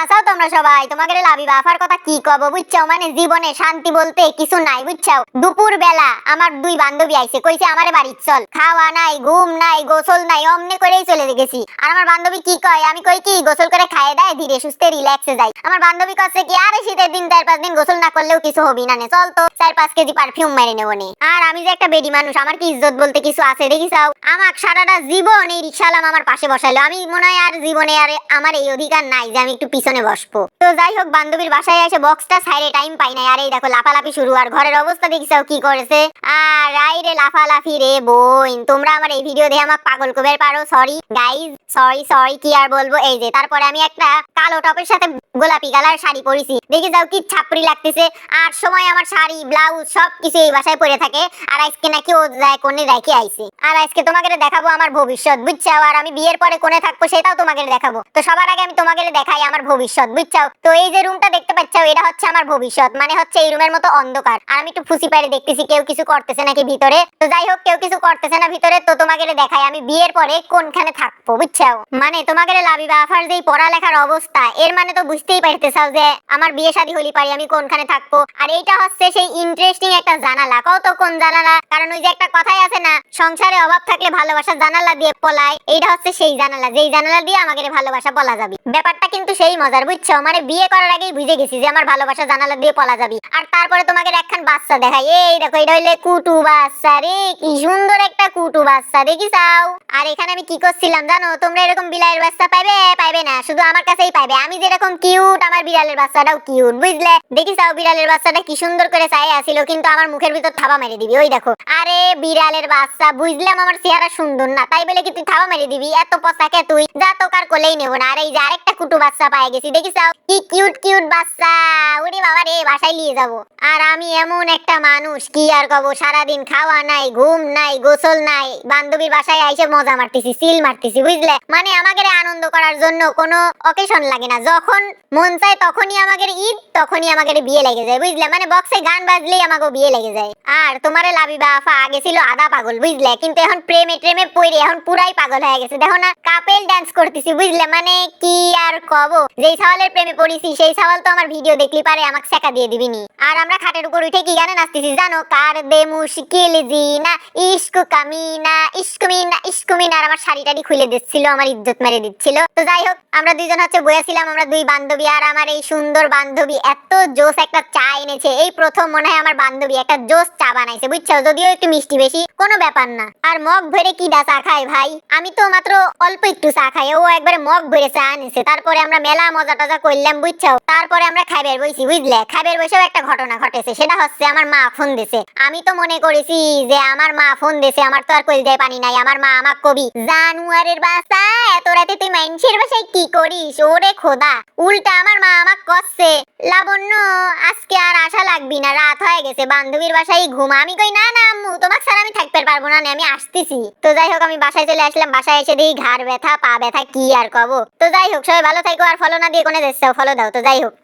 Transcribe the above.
আসাও তোমরা সবাই তোমাদের লাভি বাফার কথা কি কব বুঝছো মানে জীবনে শান্তি বলতে কিছু নাই বুঝছো দুপুর বেলা আমার দুই বান্ধবী আইছে কইছে আমারে বাড়ি চল খাওয়া নাই ঘুম নাই গোসল নাই অমনে করেই চলে গেছি আর আমার বান্ধবী কি কয় আমি কই কি গোসল করে খায় দেয় ধীরে সুস্থে রিল্যাক্সে যাই আমার বান্ধবী কইছে কি আরে শীতের দিন 4-5 দিন গোসল না করলেও কিছু হবি না নে চল তো 4-5 কেজি পারফিউম মেরে নেব নে আর আমি যে একটা বেডি মানুষ আমার কি ইজ্জত বলতে কিছু আছে দেখিছাও আমাক সারাটা জীবন এই রিকশালাম আমার পাশে বসাইলো আমি মনে হয় আর জীবনে আর আমার এই অধিকার নাই যে আমি একটু পিছনে বসবো তো যাই হোক বান্ধবীর বাসায় এসে বক্সটা সাইডে টাইম পাই নাই আর এই দেখো লাফালাফি শুরু আর ঘরের অবস্থা দেখিছাও কি করেছে আর রাইরে লাফালাফি রে বোন তোমরা আমার এই ভিডিও দেখে আমাকে পাগল কবে পারো সরি গাইজ সরি কি আর বলবো এই যে তারপরে আমি একটা কালো টপের সাথে গোলাপি কালার শাড়ি পরেছি দেখি যাও কি ছাপরি লাগতেছে আর সময় আমার শাড়ি ব্লাউজ সব কিছু এই বাসায় পরে থাকে আর আজকে নাকি ও যায় কোণে রেখে আইছে আর আজকে তোমাকে দেখাবো আমার ভবিষ্যৎ বুঝছো আর আমি বিয়ের পরে কোণে থাকবো সেটাও তোমাকে দেখাবো তো সবার আগে আমি তোমাকে দেখাই আমার ভবিষ্যৎ বুঝছো তো এই যে রুমটা দেখতে পাচ্ছো এটা হচ্ছে আমার ভবিষ্যৎ মানে হচ্ছে এই রুমের মতো অন্ধকার আর আমি একটু ফুসি পাড়ে দেখতেছি কেউ কিছু করতেছে নাকি ভিতরে তো যাই হোক কেউ কিছু করতেছে না ভিতরে তো তোমাকে দেখাই আমি বিয়ের পরে কোনখানে থাকবো বুঝছো মানে তোমাকে লাভি বাফার যে পড়ালেখার অবস্থা এর মানে তো বুঝতেই পারতেছাও যে আমার বিয়ে শাদী হলি পারি আমি কোনখানে থাকবো আর এইটা হচ্ছে সেই ইন্টারেস্টিং একটা জানালা কত কোন জানালা কারণ ওই যে একটা কথাই আছে না সংসারে অভাব থাকলে ভালোবাসা জানালা দিয়ে পলায় এইটা হচ্ছে সেই জানালা যেই জানালা দিয়ে আমাকে ভালোবাসা পলা যাবে ব্যাপারটা কিন্তু সেই মজার বুঝছো মানে বিয়ে করার আগেই বুঝে গেছি যে আমার ভালোবাসা জানালা দিয়ে পলা যাবে আর তারপরে তোমাকে একখান বাচ্চা দেখাই এই দেখো এটা হইলে কুটু বাচ্চা রে কি সুন্দর একটা কুটু বাচ্চা দেখিছাও আর এখানে আমি কি করছিলাম জানো তোমরা এরকম বিলাইয়ের বাচ্চা পাইবে না শুধু আমার কাছেই পাইবে আমি যেরকম কিউট আমার বিড়ালের বাচ্চাটাও কিউট বুঝলে দেখিছাও বিড়ালের বাচ্চাটা কি সুন্দর করে চাই আসিল কিন্তু আমার মুখের ভিতর থাবা মেরে দিবি ওই দেখো আরে বিড়ালের বাচ্চা বুঝলাম আমার চেহারা সুন্দর না তাই বলে কি তুই থাবা মেরে দিবি এত পচাকে তুই যা তো কার কোলেই নেব না আর এই যে আরেকটা কুটু বাচ্চা পাই গেছি দেখিছাও কি কিউট বাচ্চা ওরে বাবা রে বাসায় নিয়ে যাব আর আমি এমন একটা মানুষ কি আর কব সারাদিন খাওয়া নাই ঘুম নাই গোসল নাই বান্ধবীর বাসায় আইসে মজা মারতেছি সিল মারতেছি বুঝলে মানে আমাকে আনন্দ করার জন্য কোনো অকেশন লাগে না যখন মন চায় তখনই আমাকে ঈদ তখনই আমাকে বিয়ে লেগে যায় বুঝলে মানে বক্সে গান বাজলেই আমাকে বিয়ে লেগে যায় আর তোমারে লাভি বাফা আগে ছিল আধা পাগল বুঝলে কিন্তু এখন প্রেমে পড়ে এখন পুরাই পাগল হয়ে গেছে দেখো না কাপেল ডান্স করতেছি বুঝলে মানে কি আর কব যেই সাওয়ালের প্রেমে পড়েছি সেই সাওয়াল তো আমার ভিডিও দেখলি পারে আমাকে শেখা দিয়ে দিবিনি আর আমরা খাটের উপর উঠে কি গানে নাচতেছি জানো কার দে মুশকিল জিনা ইশকু কামিনা ইশকুমিনা আর আমার শাড়িটারি খুলে দিচ্ছিল আমার ইজ্জত মেরে দিচ্ছিল তো যাই হোক আমরা দুইজন হচ্ছে বসেছিলাম আমরা দুই বান্ধবী আর আমার এই সুন্দর বান্ধবী এত জোস একটা চা এনেছে এই প্রথম মনে হয় আমার বান্ধবী একটা জোস চা বানাইছে বুঝছো যদিও একটু মিষ্টি বেশি কোনো ব্যাপার না আর মগ ভরে কি চা খায় ভাই আমি তো মাত্র অল্প একটু চা খাই ও একবারে মগ ভরে চা আনেছে তারপরে আমরা মেলা মজা টজা করলাম বুঝছো তারপরে আমরা খাইবার বইছি বুঝলে খাইবার বসেও একটা ঘটনা ঘটেছে সেটা হচ্ছে আমার মা ফোন দিছে আমি তো মনে করেছি যে আমার মা ফোন দিছে আমার তো আর কলজায় পানি নাই আমার মা আমাক কবি জানুয়ারের বাচ্চা এত রাতে তুই মানুষের বাসায় কি করিস ওরে খোদা উল্টা আমার মা আমাক কচ্ছে লাবণ্য আজকে আর আশা লাগবি না রাত হয়ে গেছে বান্ধবীর বাসায় ঘুমা আমি কই না আম্মু তোমাকে ছাড়া আমি থাকতে পারবো না আমি আসতেছি তো যাই হোক আমি বাসায় চলে আসলাম বাসায় এসে দেখি ঘাড় ব্যথা পা ব্যথা কি আর কব তো যাই হোক সবাই ভালো থাকো আর ফলো না দিয়ে কোনে যাচ্ছ ফলো দাও তো যাই হোক।